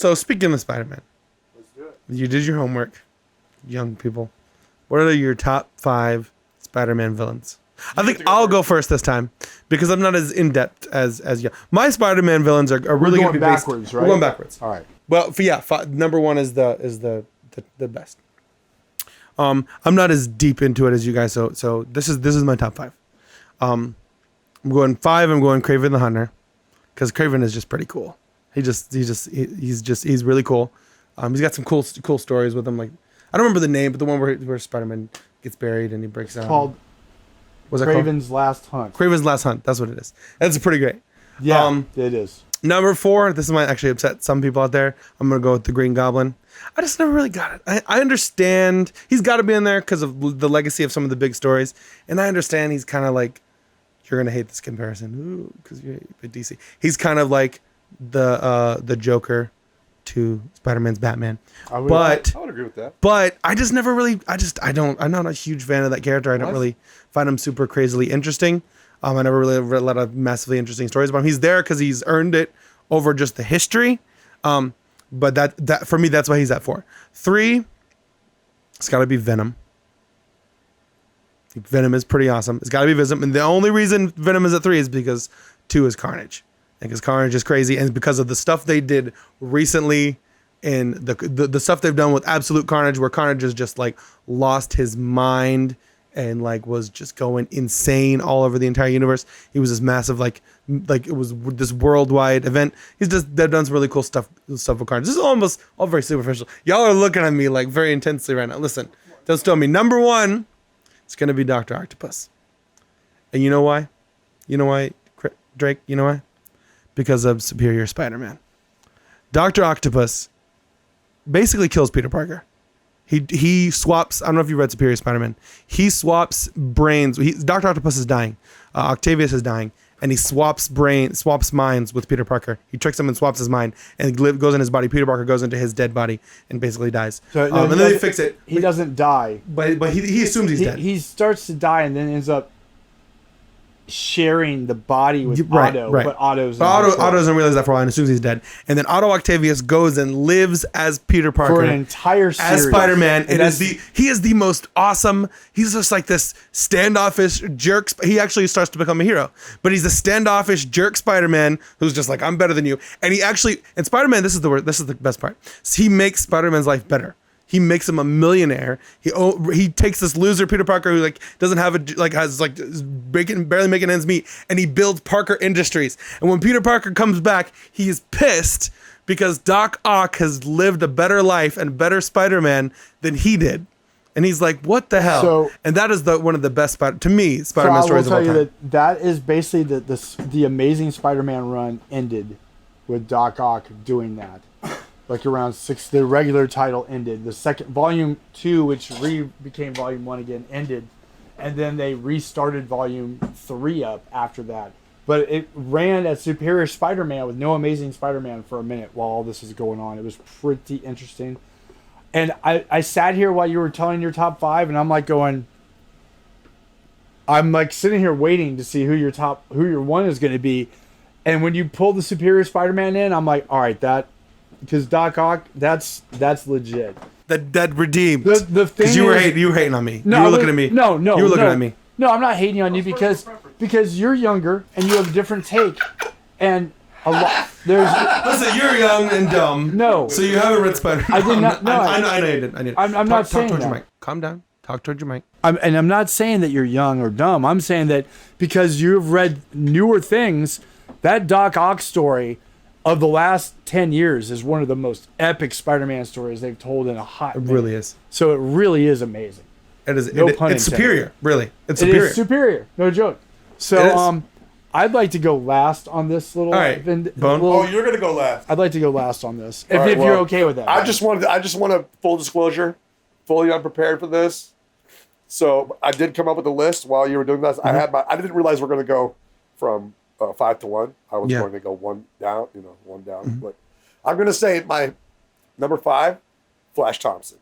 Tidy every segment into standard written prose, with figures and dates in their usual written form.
So speaking of Spider-Man, Let's do it. you did your homework, young people. What are your top 5 Spider-Man villains? I think I'll go first this time because I'm not as in depth as you. My Spider-Man villains are really going to be backwards, right? We're going backwards. All right. Well, number 1 is the best. I'm not as deep into it as you guys, so this is my top 5. I'm going 5. I'm going Kraven the Hunter because Kraven is just pretty cool. He's really cool. He's got some cool stories with him. Like I don't remember the name, but the one where Spider-Man gets buried and he breaks out. Called Kraven's Last Hunt. Kraven's Last Hunt. That's what it is. That's pretty great. Yeah, it is. Number 4. This might actually upset some people out there. I'm gonna go with the Green Goblin. I just never really got it. I understand he's got to be in there because of the legacy of some of the big stories, and I understand he's kind of like, you're gonna hate this comparison, because you're a DC. He's kind of like the Joker to Spider-Man's Batman. I would agree with that. But I just never really, I'm not a huge fan of that character. I don't really find him super crazily interesting. I never really read a lot of massively interesting stories about him. He's there because he's earned it over just the history. But that for me, that's why he's at 4. 3, it's got to be Venom. Venom is pretty awesome. It's got to be Venom. And the only reason Venom is at 3 is because 2 is Carnage. Because Carnage is crazy, and because of the stuff they did recently, and the stuff they've done with Absolute Carnage, where Carnage has just like lost his mind and like was just going insane all over the entire universe. He was this massive like it was this worldwide event. They've done some really cool stuff with Carnage. This is almost all very superficial. Y'all are looking at me like very intensely right now. Listen, just tell me. Number 1, it's gonna be Dr. Octopus, and you know why? You know why, Drake? You know why? Because of Superior Spider-Man. Dr. Octopus basically kills Peter Parker. He swaps, I don't know if you read Superior Spider-Man. He swaps brains. Dr. Octopus is dying. Octavius is dying. And he swaps minds with Peter Parker. He tricks him and swaps his mind. And goes in his body. Peter Parker goes into his dead body and basically dies. So, and then they fix it. He doesn't die. But he assumes he's dead. He starts to die and then ends up sharing the body with Otto, right. But Otto doesn't realize that for a while and assumes he's dead. And then Otto Octavius goes and lives as Peter Parker for an entire series as Spider-Man. He is the most awesome. He's just like this standoffish jerk. He actually starts to become a hero, but he's a standoffish jerk Spider-Man who's just like, I'm better than you. And Spider-Man, this is the best part. He makes Spider-Man's life better. He makes him a millionaire. He takes this loser Peter Parker who barely making ends meet, and he builds Parker Industries. And when Peter Parker comes back, he is pissed because Doc Ock has lived a better life and better Spider-Man than he did. And he's like, "What the hell?" And that is one of the best Spider-Man stories of all time. I will tell you that is basically the Amazing Spider-Man run ended with Doc Ock doing that. Like around 6, the regular title ended. The second volume 2, which became volume 1 again, ended, and then they restarted volume 3 up after that. But it ran as Superior Spider-Man with no Amazing Spider-Man for a minute while all this is going on. It was pretty interesting. And I sat here while you were telling your top 5, and I'm like sitting here waiting to see who your 1 is going to be. And when you pull the Superior Spider-Man in, I'm like, all right, because Doc Ock, that's legit. That redeemed. The thing because you were hating on me. No, you were looking at me. No, you were looking at me. No, I'm not hating on you because you're younger and you have a different take, and a lot Listen, you're young and dumb. No, so you haven't read Spider-Man. I did not. No, I know you did. I did. I'm not saying talk towards that. Your mic. Calm down. Talk towards your mic. I'm not saying that you're young or dumb. I'm saying that because you've read newer things, that Doc Ock story of the last 10 years is one of the most epic Spider-Man stories they've told in a hot minute. It really is. So it really is amazing. It is. It's superior, really. It's superior. It is superior. No joke. So I'd like to go last on this little. All right. Bone. You're gonna go last. I'd like to go last on this, if you're okay with that. I just want a full disclosure, fully unprepared for this. So I did come up with a list while you were doing this. Mm-hmm. I didn't realize we're gonna go from 5 to 1. I was going to go 1 down, 1 down. Mm-hmm. But I'm going to say my number 5, Flash Thompson,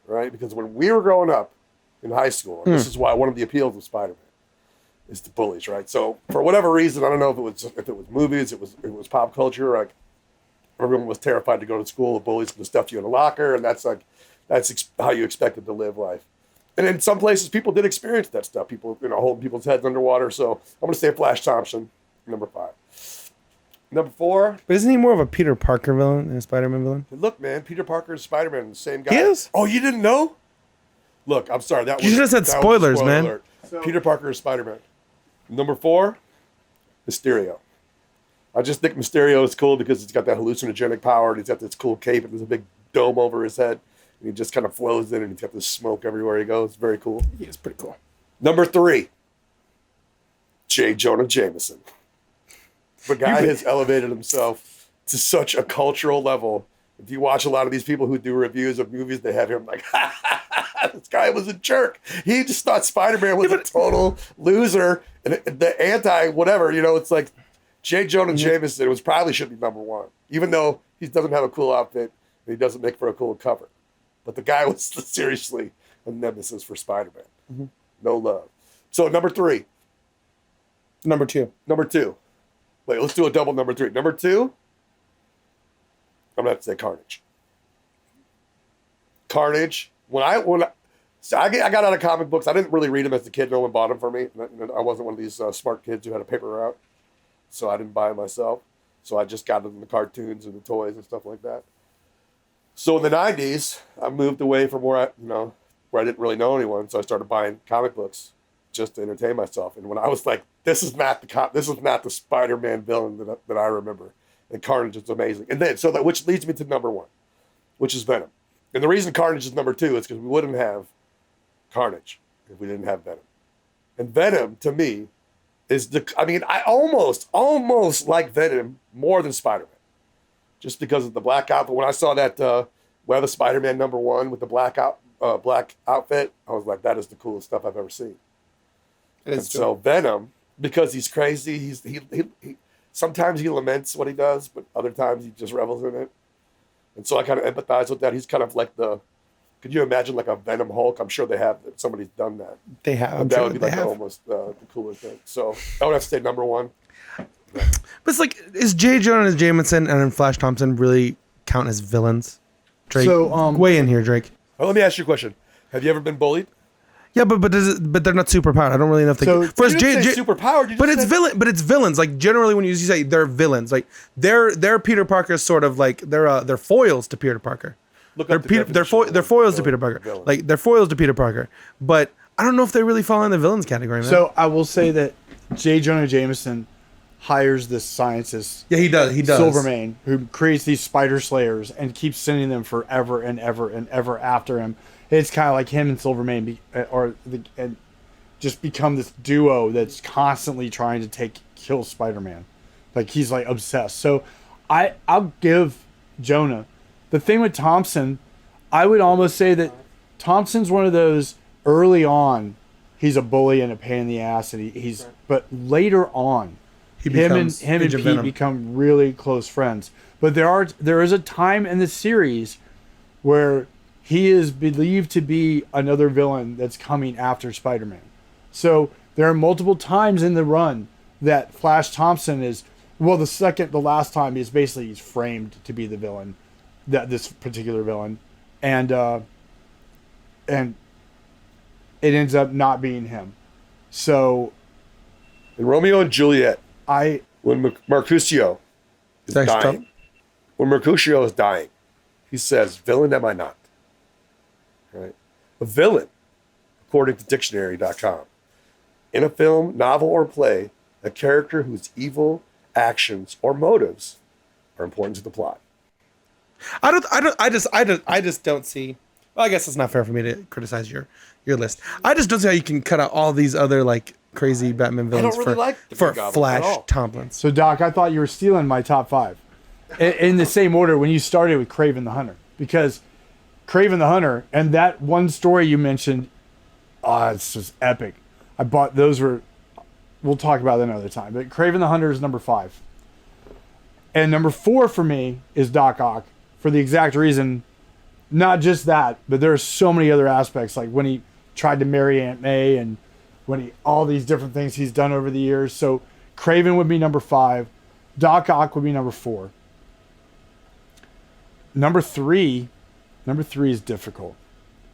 right? Because when we were growing up in high school, and this is why one of the appeals of Spider-Man is the bullies, right? So for whatever reason, I don't know if it was movies, it was pop culture. Like everyone was terrified to go to school. The bullies going to stuff you in a locker, and that's how you expected to live life. And in some places, people did experience that stuff. People, holding people's heads underwater. So I'm going to say Flash Thompson, number 5. Number 4. But isn't he more of a Peter Parker villain than a Spider-Man villain? Look, man, Peter Parker and Spider-Man, the same guy. He is? Oh, you didn't know? Look, I'm sorry. You should have said spoilers, man. Alert. Peter Parker is Spider-Man. Number 4, Mysterio. I just think Mysterio is cool because he's got that hallucinogenic power, and he's got this cool cape, and there's a big dome over his head. And he just kind of flows in, and he's got this smoke everywhere he goes. Very cool. He is pretty cool. Number 3, J. Jonah Jameson. The guy has elevated himself to such a cultural level. If you watch a lot of these people who do reviews of movies, they have him like, this guy was a jerk. He just thought Spider-Man was a total loser and the anti-whatever. It's like J. Jonah Jameson probably should be number 1, even though he doesn't have a cool outfit and he doesn't make for a cool cover. But the guy was seriously a nemesis for Spider-Man. Mm-hmm. No love. So number 3. Number 2. Wait, let's do a double number 3. Number 2, I'm going to have to say Carnage. Carnage. I got out of comic books. I didn't really read them as a kid. No one bought them for me. I wasn't one of these smart kids who had a paper route. So I didn't buy them myself. So I just got them in the cartoons and the toys and stuff like that. So in the 90s, I moved away from where I didn't really know anyone. So I started buying comic books just to entertain myself. And when I was like, this is not the Spider-Man villain that I remember. And Carnage is amazing. And then, which leads me to number 1, which is Venom. And the reason Carnage is number 2 is because we wouldn't have Carnage if we didn't have Venom. And Venom, to me, is I almost like Venom more than Spider-Man. Just because of the black outfit. When I saw that Web of Spider-Man number 1 with the black outfit, I was like, that is the coolest stuff I've ever seen. So Venom, because he's crazy, he sometimes he laments what he does, but other times he just revels in it. And so I kind of empathize with that. He's kind of like could you imagine like a Venom Hulk? I'm sure somebody's done that. They have. That would be like almost the cooler thing. So I would have to say number 1. But it's like, is J. Jonah Jameson and Flash Thompson really count as villains? Drake, weigh in here, Drake. Well, let me ask you a question. Have you ever been bullied? Yeah, but they're not superpowered. I don't really know if they. So first, superpowered. But it's villains. Like generally, when you say they're villains, like they're Peter Parker's sort of like they're foils to Peter Parker. They're foils to Peter Parker. Villain. Like they're foils to Peter Parker. But I don't know if they really fall in the villains category, man. So I will say that J. Jonah Jameson hires this scientist. Yeah, he does. Silvermane, who creates these spider slayers and keeps sending them forever and ever and ever after him. It's kind of like him and Silvermane, and just become this duo that's constantly trying to kill Spider-Man. Like he's like obsessed. So I'll give Jonah. The thing with Thompson, I would almost say that Thompson's one of those early on. He's a bully and a pain in the ass, and but later on, him and Pete become really close friends. But there is a time in the series where he is believed to be another villain that's coming after Spider-Man. So there are multiple times in the run that Flash Thompson is, the last time is basically he's framed to be the villain, this particular villain, and it ends up not being him. So in Romeo and Juliet, when Mercutio is dying, he says, "Villain am I not?" Right? A villain, according to dictionary.com, in a film, novel, or play, a character whose evil actions or motives are important to the plot. I just don't see. Well, I guess it's not fair for me to criticize your list. I just don't see how you can cut out all these other like crazy Batman villains for Flash Thompson. So Doc, I thought you were stealing my top 5 in the same order when you started with Kraven the Hunter, because Kraven the Hunter and that one story you mentioned, it's just epic. I bought those. We'll talk about that another time. But Kraven the Hunter is number 5, and number 4 for me is Doc Ock, for the exact reason. Not just that, but there are so many other aspects, like when he tried to marry Aunt May and all these different things he's done over the years. So Kraven would be number 5. Doc Ock would be number 4. number three is difficult,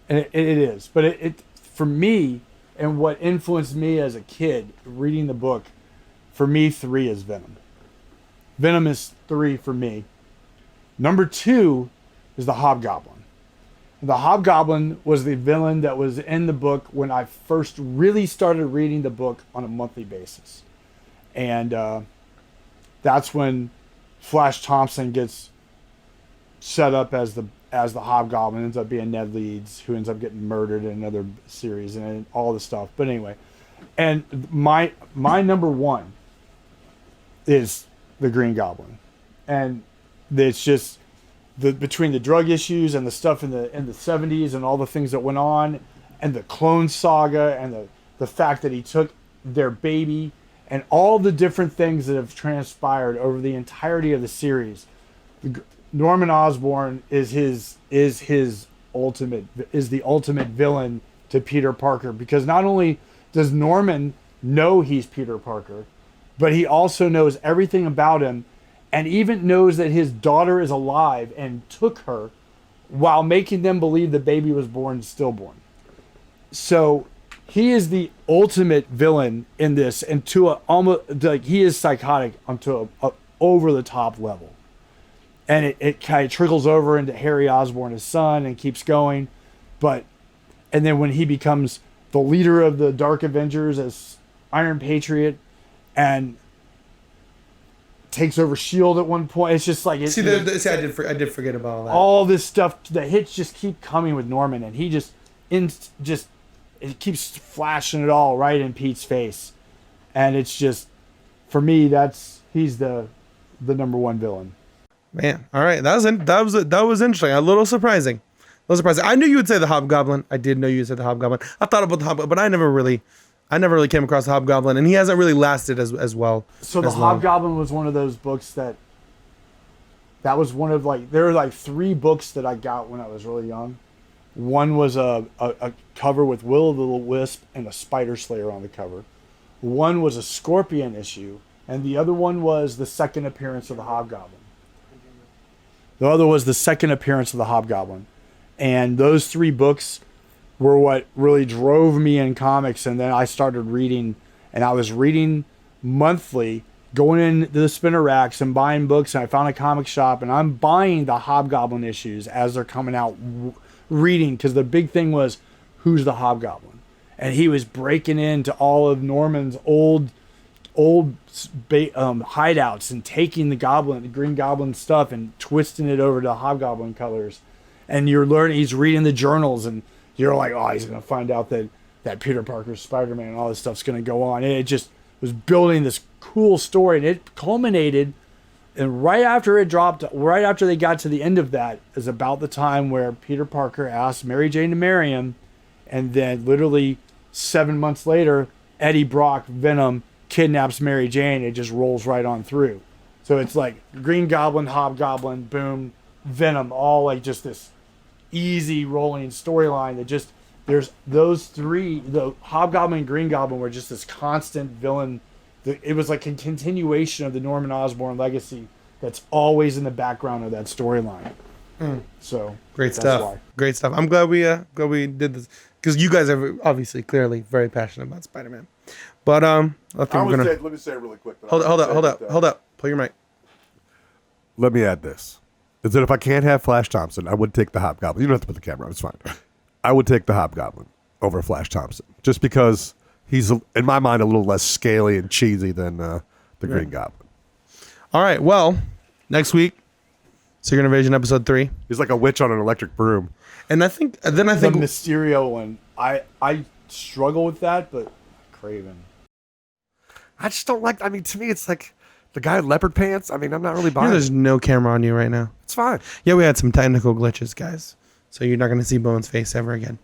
and it is. But it for me, and what influenced me as a kid reading the book, for me, 3 is Venom. Venom is 3 for me. Number 2 is the Hobgoblin. The Hobgoblin was the villain that was in the book when I first really started reading the book on a monthly basis. And that's when Flash Thompson gets set up as the Hobgoblin, ends up being Ned Leeds, who ends up getting murdered in another series and all this stuff. But anyway, and my number 1 is the Green Goblin. And it's just between the drug issues and the stuff in the 70s and all the things that went on, and the clone saga, and the fact that he took their baby, and all the different things that have transpired over the entirety of the series. Norman Osborn is the ultimate villain to Peter Parker, because not only does Norman know he's Peter Parker, but he also knows everything about him, and even knows that his daughter is alive and took her while making them believe the baby was stillborn. So he is the ultimate villain in this, and to almost like he is psychotic onto a over the top level. And it kind of trickles over into Harry Osborn, his son, and keeps going. And then when he becomes the leader of the Dark Avengers as Iron Patriot, and takes over S.H.I.E.L.D. at one point, it's just like... I did forget about all that. All this stuff, the hits just keep coming with Norman, and he it keeps flashing it all right in Pete's face. And it's just, for me, he's the number 1 villain. Man, all right, that was interesting. A little surprising. I knew you would say the Hobgoblin. I did know you would say the Hobgoblin. I thought about the Hobgoblin, but I never really came across the Hobgoblin, and he hasn't really lasted as well. So the Hobgoblin was one of those books that was one of there were 3 books that I got when I was really young. One was a cover with Will-o'-the-Wisp and a Spider Slayer on the cover. One was a Scorpion issue, and the other one was the second appearance of the Hobgoblin. And those 3 books were what really drove me in comics. And then I started reading, and I was reading monthly, going into the spinner racks and buying books. And I found a comic shop, and I'm buying the Hobgoblin issues as they're coming out, reading, because the big thing was, who's the Hobgoblin? And he was breaking into all of Norman's old hideouts and taking the Green Goblin stuff and twisting it over to Hobgoblin colors. And you're learning, he's reading the journals, and you're like, oh, he's going to find out that Peter Parker's Spider-Man and all this stuff's going to go on. And it just was building this cool story, and it culminated. And right after it dropped, right after they got to the end of that, is about the time where Peter Parker asked Mary Jane to marry him. And then literally 7 months later, Eddie Brock, Venom, kidnaps Mary Jane. It just rolls right on through. So it's like Green Goblin, Hobgoblin, boom, Venom, all like just this easy rolling storyline that just, there's those 3, the Hobgoblin and Green Goblin were just this constant villain. It was like a continuation of the Norman Osborn legacy that's always in the background of that storyline. So great stuff. Great stuff. I'm glad we did this, because you guys are obviously clearly very passionate about Spider-Man. But I think let me say it really quick. Hold up. Pull your mic. Let me add this. Is that if I can't have Flash Thompson, I would take the Hobgoblin. You don't have to put the camera on. It's fine. I would take the Hobgoblin over Flash Thompson, just because he's, in my mind, a little less scaly and cheesy than the Green Goblin. All right. Well, next week, Secret Invasion episode 3. He's like a witch on an electric broom. And I think the Mysterio one. I struggle with that, but Craven. I just don't like. I mean, to me, it's like the guy in leopard pants. I mean, I'm not really buying. There's no camera on you right now. It's fine. Yeah, we had some technical glitches, guys. So you're not going to see Bowen's face ever again.